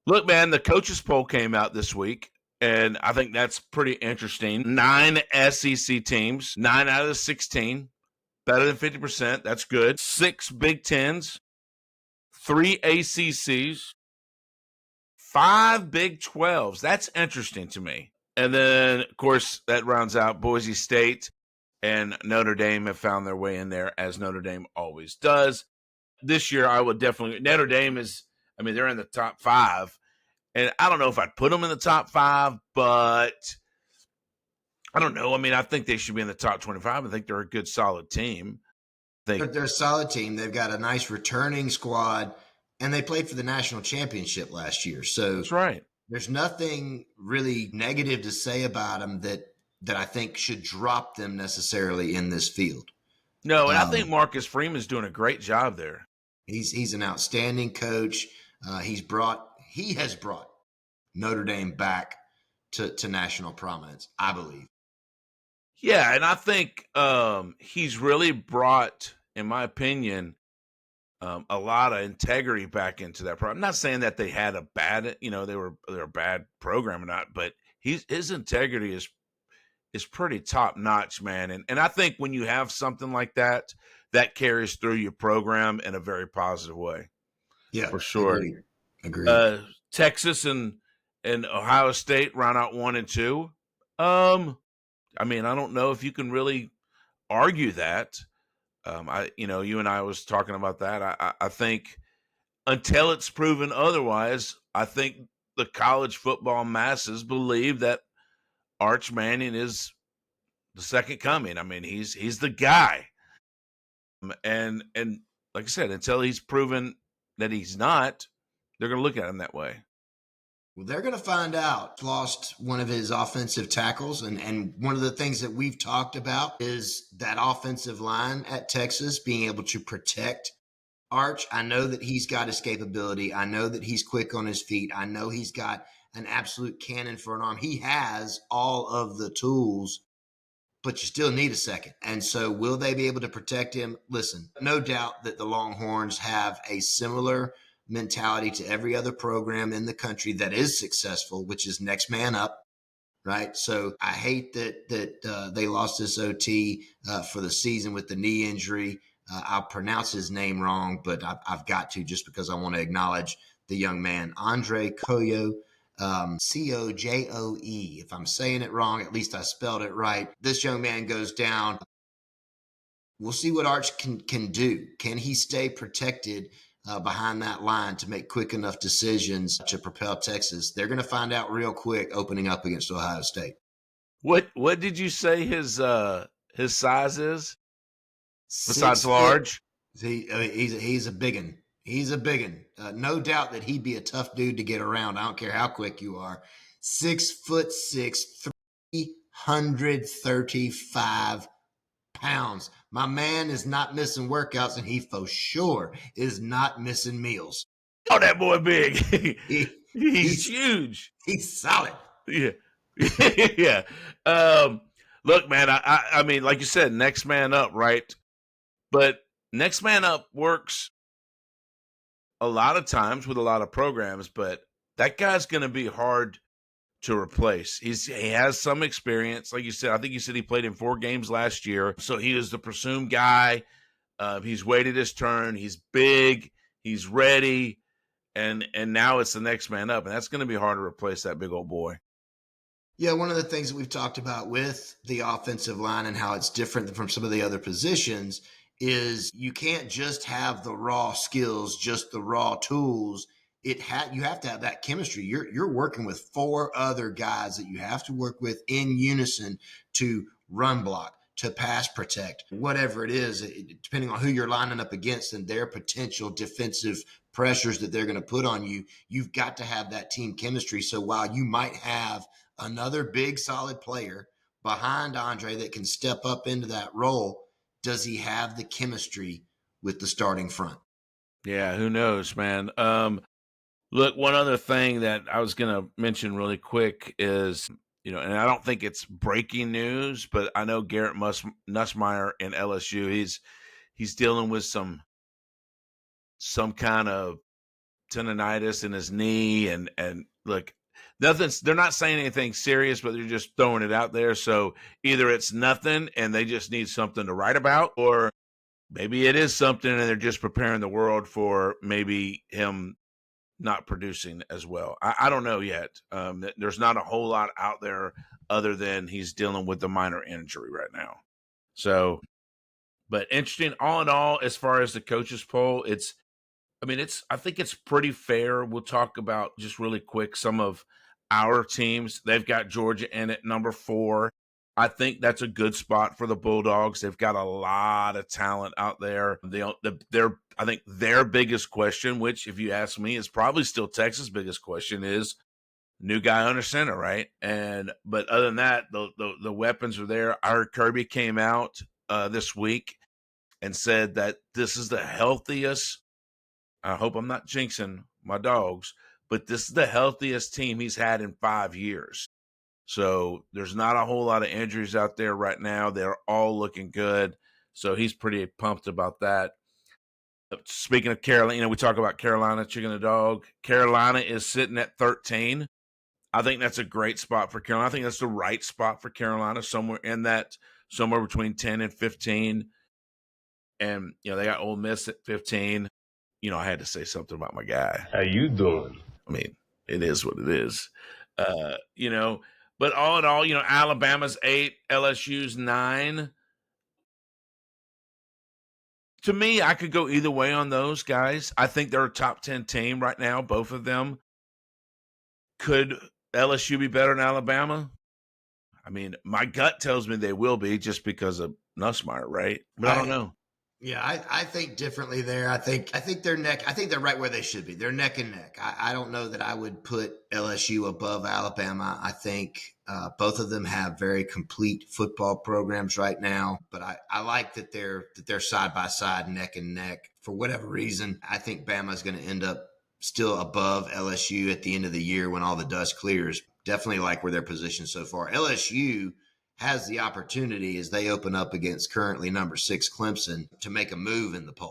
Look, man, the coaches poll came out this week, and I think that's pretty interesting. 9 SEC teams, 9 out of the 16, better than 50%. That's good. 6 Big Tens, 3 ACCs, 5 Big 12s. That's interesting to me. And then, of course, that rounds out Boise State and Notre Dame have found their way in there, as Notre Dame always does. This year, I would definitely – Notre Dame is – I mean, they're in the top 5. And I don't know if I'd put them in the top 5, but I don't know. I mean, I think they should be in the top 25. I think they're a good, solid team. They're a solid team. They've got a nice returning squad, and they played for the national championship last year. So that's right. There's nothing really negative to say about them that I think should drop them necessarily in this field. No, and I think Marcus Freeman's doing a great job there. He's an outstanding coach. He has brought Notre Dame back to national prominence, I believe. Yeah, and I think he's really brought, in my opinion, a lot of integrity back into that program. I'm not saying that they had a bad, they're a bad program or not, but his integrity is pretty top notch, man. And I think when you have something like that, that carries through your program in a very positive way. Yeah, for sure. Agreed. Texas and Ohio State round out 1 and 2. I mean, I don't know if you can really argue that. You and I was talking about that. I think until it's proven otherwise, I think the college football masses believe that Arch Manning is the second coming. I mean, he's the guy. And like I said, until he's proven that he's not, they're going to look at him that way. Well, they're going to find out. Lost one of his offensive tackles. And one of the things that we've talked about is that offensive line at Texas being able to protect Arch. I know that he's got escapability. I know that he's quick on his feet. I know he's got an absolute cannon for an arm. He has all of the tools, but you still need a second. And so will they be able to protect him? Listen, no doubt that the Longhorns have a similar mentality to every other program in the country that is successful, which is next man up, right? So I hate that they lost this OT for the season with the knee injury. I'll pronounce his name wrong, but I've got to, just because I want to acknowledge the young man, Andre Coyo, Cojoe. If I'm saying it wrong, at least I spelled it right. This young man goes down. We'll see what Arch can do. Can he stay protected behind that line to make quick enough decisions to propel Texas? They're going to find out real quick opening up against Ohio State. What did you say his size is? Besides large? He's a biggin. He's a biggin. No doubt that he'd be a tough dude to get around. I don't care how quick you are. 6'6", 335 pounds. My man is not missing workouts, and he for sure is not missing meals. Oh, that boy big. He's huge. He's solid. Yeah. Yeah. Look, man, I mean, like you said, next man up, right? But next man up works a lot of times with a lot of programs, but that guy's going to be hard to replace. He has some experience. Like you said, I think you said he played in 4 games last year. So he is the presumed guy. He's waited his turn. He's big. He's ready. And now it's the next man up. And that's going to be hard to replace that big old boy. Yeah, one of the things that we've talked about with the offensive line and how it's different from some of the other positions is you can't just have the raw skills, just the raw tools. You have to have that chemistry. You're working with 4 other guys that you have to work with in unison to run block, to pass protect, whatever it is, depending on who you're lining up against and their potential defensive pressures that they're going to put on you. You've got to have that team chemistry. So while you might have another big solid player behind Andre that can step up into that role, does he have the chemistry with the starting front? Yeah, who knows, man. Look, one other thing that I was going to mention really quick is, and I don't think it's breaking news, but I know Garrett Nussmeier in LSU, he's dealing with some kind of tendonitis in his knee, and look, they're not saying anything serious, but they're just throwing it out there. So either it's nothing and they just need something to write about, or maybe it is something and they're just preparing the world for maybe him not producing as well. I don't know yet. There's not a whole lot out there other than he's dealing with a minor injury right now. So, but interesting. All in all, as far as the coaches poll, I think it's pretty fair. We'll talk about just really quick some of our teams. They've got Georgia in at number 4. I think that's a good spot for the Bulldogs. They've got a lot of talent out there. I think their biggest question, which if you ask me is probably still Texas' biggest question, is new guy under center, right? But other than that, the weapons are there. Our Kirby came out this week and said that this is the healthiest. I hope I'm not jinxing my Dogs, but this is the healthiest team he's had in 5 years. So there's not a whole lot of injuries out there right now. They're all looking good. So he's pretty pumped about that. Speaking of Carolina, we talk about Carolina, chicken and dog. Carolina is sitting at 13. I think that's a great spot for Carolina. I think that's the right spot for Carolina, somewhere between 10 and 15. And, they got Ole Miss at 15. I had to say something about my guy. How you doing? I mean, it is what it is. But all in all, Alabama's 8, LSU's 9. To me, I could go either way on those guys. I think they're a top 10 team right now, both of them. Could LSU be better than Alabama? I mean, my gut tells me they will be just because of Nussmeier, right? But I don't know. Yeah, I think differently there. I think they're right where they should be. They're neck and neck. I don't know that I would put LSU above Alabama. I think both of them have very complete football programs right now. But I like that they're side by side, neck and neck. For whatever reason, I think Bama's going to end up still above LSU at the end of the year when all the dust clears. Definitely like where they're positioned so far. LSU has the opportunity as they open up against currently number 6 Clemson to make a move in the poll.